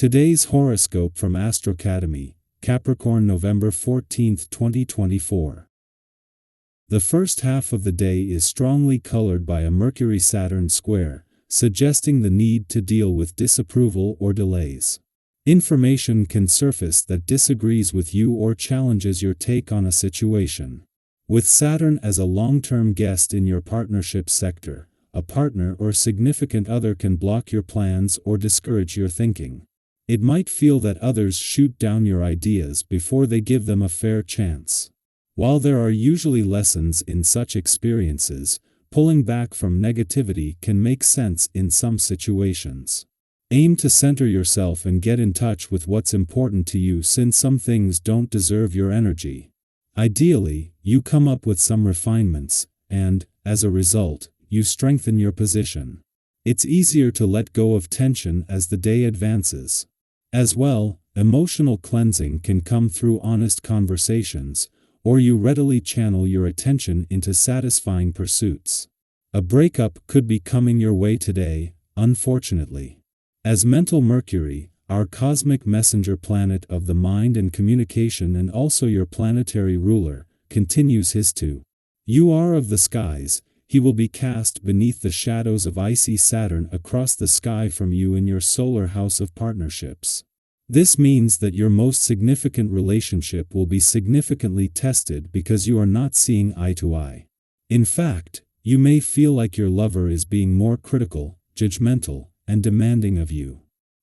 Today's horoscope from AstroCademy, Capricorn November 14, 2024. The first half of the day is strongly colored by a Mercury-Saturn square, suggesting the need to deal with disapproval or delays. Information can surface that disagrees with you or challenges your take on a situation. With Saturn as a long-term guest in your partnership sector, a partner or significant other can block your plans or discourage your thinking. It might feel that others shoot down your ideas before they give them a fair chance. While there are usually lessons in such experiences, pulling back from negativity can make sense in some situations. Aim to center yourself and get in touch with what's important to you, since some things don't deserve your energy. Ideally, you come up with some refinements, and, as a result, you strengthen your position. It's easier to let go of tension as the day advances. As well, emotional cleansing can come through honest conversations, or you readily channel your attention into satisfying pursuits. A breakup could be coming your way today, unfortunately. As mental Mercury, our cosmic messenger planet of the mind and communication and also your planetary ruler, continues his to you are of the skies, he will be cast beneath the shadows of icy Saturn across the sky from you in your solar house of partnerships. This means that your most significant relationship will be significantly tested because you are not seeing eye to eye. In fact, you may feel like your lover is being more critical, judgmental, and demanding of you.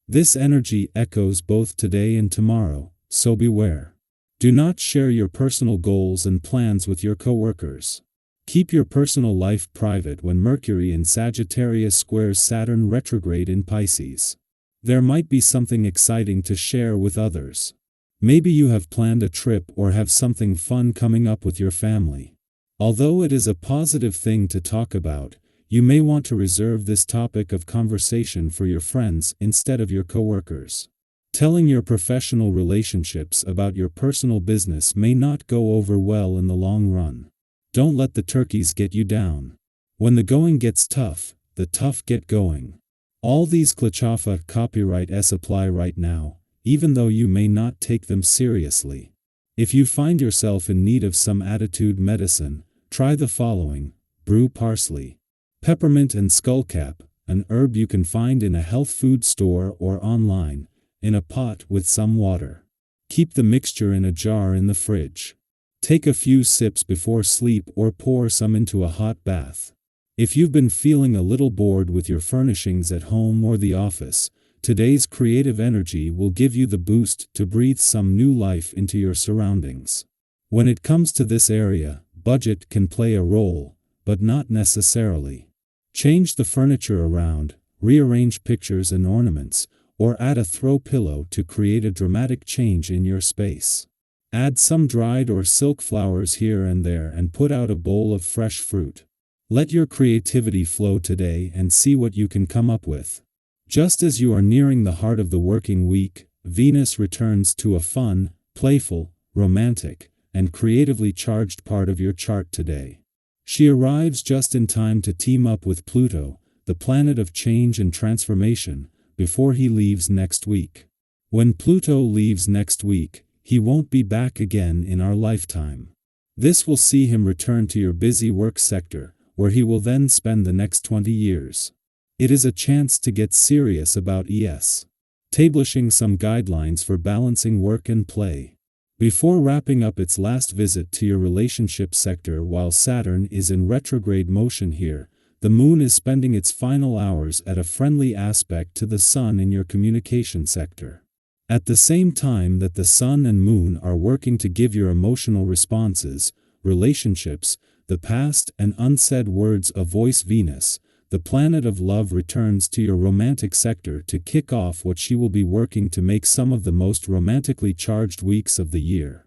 This energy echoes both today and tomorrow, so beware. Do not share your personal goals and plans with your coworkers. Keep your personal life private when Mercury in Sagittarius squares Saturn retrograde in Pisces. There might be something exciting to share with others. Maybe you have planned a trip or have something fun coming up with your family. Although it is a positive thing to talk about, you may want to reserve this topic of conversation for your friends instead of your coworkers. Telling your professional relationships about your personal business may not go over well in the long run. Don't let the turkeys get you down. When the going gets tough, the tough get going. All these cliché copyrights apply right now, even though you may not take them seriously. If you find yourself in need of some attitude medicine, try the following: brew parsley, peppermint and skullcap, an herb you can find in a health food store or online, in a pot with some water. Keep the mixture in a jar in the fridge. Take a few sips before sleep or pour some into a hot bath. If you've been feeling a little bored with your furnishings at home or the office, today's creative energy will give you the boost to breathe some new life into your surroundings. When it comes to this area, budget can play a role, but not necessarily. Change the furniture around, rearrange pictures and ornaments, or add a throw pillow to create a dramatic change in your space. Add some dried or silk flowers here and there and put out a bowl of fresh fruit. Let your creativity flow today and see what you can come up with. Just as you are nearing the heart of the working week, Venus returns to a fun, playful, romantic, and creatively charged part of your chart today. She arrives just in time to team up with Pluto, the planet of change and transformation, before he leaves next week. When Pluto leaves next week, he won't be back again in our lifetime. This will see him return to your busy work sector, where he will then spend the next 20 years. It is a chance to get serious about establishing some guidelines for balancing work and play. Before wrapping up its last visit to your relationship sector while Saturn is in retrograde motion here, the Moon is spending its final hours at a friendly aspect to the Sun in your communication sector. At the same time that the Sun and Moon are working to give your emotional responses, relationships, the past and unsaid words a voice, Venus, the planet of love, returns to your romantic sector to kick off what she will be working to make some of the most romantically charged weeks of the year.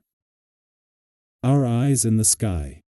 Our eyes in the sky.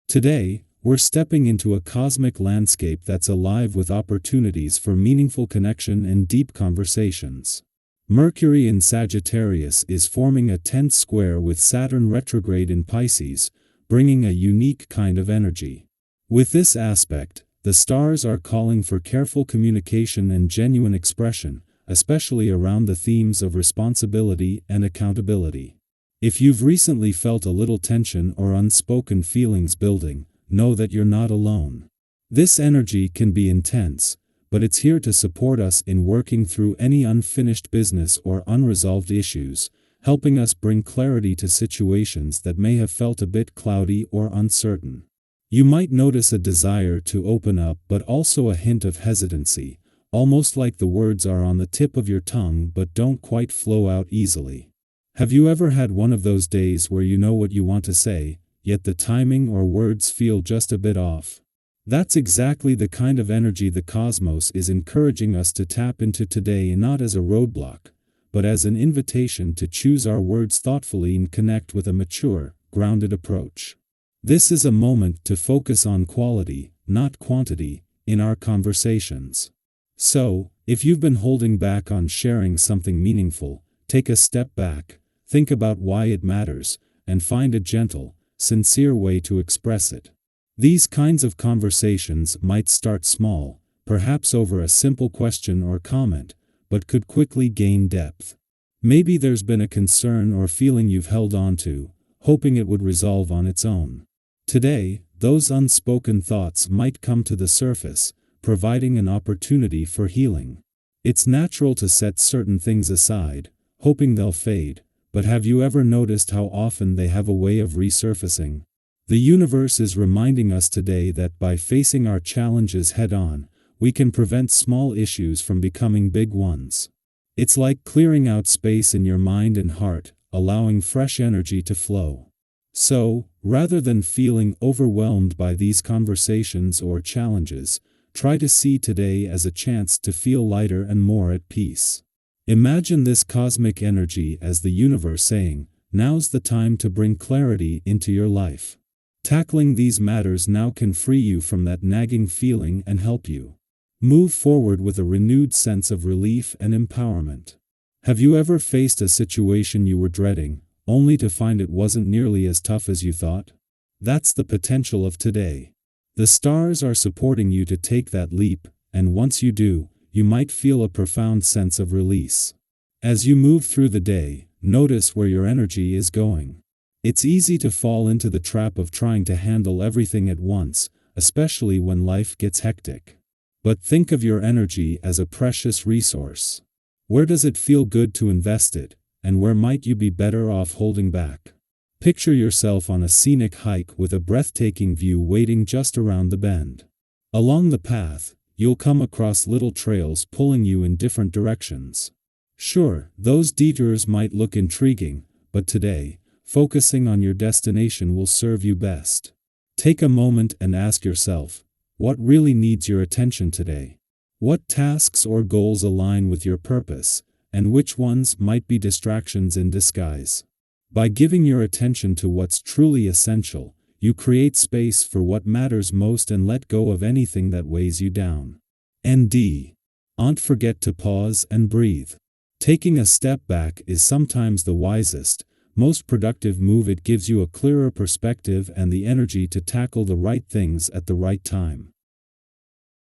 Today, we're stepping into a cosmic landscape that's alive with opportunities for meaningful connection and deep conversations. Mercury in Sagittarius is forming a tense square with Saturn retrograde in Pisces, bringing a unique kind of energy. With this aspect, the stars are calling for careful communication and genuine expression, especially around the themes of responsibility and accountability. If you've recently felt a little tension or unspoken feelings building, know that you're not alone. This energy can be intense, but it's here to support us in working through any unfinished business or unresolved issues, helping us bring clarity to situations that may have felt a bit cloudy or uncertain. You might notice a desire to open up but also a hint of hesitancy, almost like the words are on the tip of your tongue but don't quite flow out easily. Have you ever had one of those days where you know what you want to say, yet the timing or words feel just a bit off? That's exactly the kind of energy the cosmos is encouraging us to tap into today, not as a roadblock, but as an invitation to choose our words thoughtfully and connect with a mature, grounded approach. This is a moment to focus on quality, not quantity, in our conversations. So, if you've been holding back on sharing something meaningful, take a step back, think about why it matters, and find a gentle, sincere way to express it. These kinds of conversations might start small, perhaps over a simple question or comment, but could quickly gain depth. Maybe there's been a concern or feeling you've held on to, hoping it would resolve on its own. Today, those unspoken thoughts might come to the surface, providing an opportunity for healing. It's natural to set certain things aside, hoping they'll fade, but have you ever noticed how often they have a way of resurfacing? The universe is reminding us today that by facing our challenges head-on, we can prevent small issues from becoming big ones. It's like clearing out space in your mind and heart, allowing fresh energy to flow. So, rather than feeling overwhelmed by these conversations or challenges, try to see today as a chance to feel lighter and more at peace. Imagine this cosmic energy as the universe saying, "Now's the time to bring clarity into your life." Tackling these matters now can free you from that nagging feeling and help you move forward with a renewed sense of relief and empowerment. Have you ever faced a situation you were dreading, only to find it wasn't nearly as tough as you thought? That's the potential of today. The stars are supporting you to take that leap, and once you do, you might feel a profound sense of release. As you move through the day, notice where your energy is going. It's easy to fall into the trap of trying to handle everything at once, especially when life gets hectic. But think of your energy as a precious resource. Where does it feel good to invest it, and where might you be better off holding back? Picture yourself on a scenic hike with a breathtaking view waiting just around the bend. Along the path, you'll come across little trails pulling you in different directions. Sure, those detours might look intriguing, but today, focusing on your destination will serve you best. Take a moment and ask yourself, what really needs your attention today? What tasks or goals align with your purpose, and which ones might be distractions in disguise? By giving your attention to what's truly essential, you create space for what matters most and let go of anything that weighs you down. Don't forget to pause and breathe. Taking a step back is sometimes the wisest, most productive move. It gives you a clearer perspective and the energy to tackle the right things at the right time.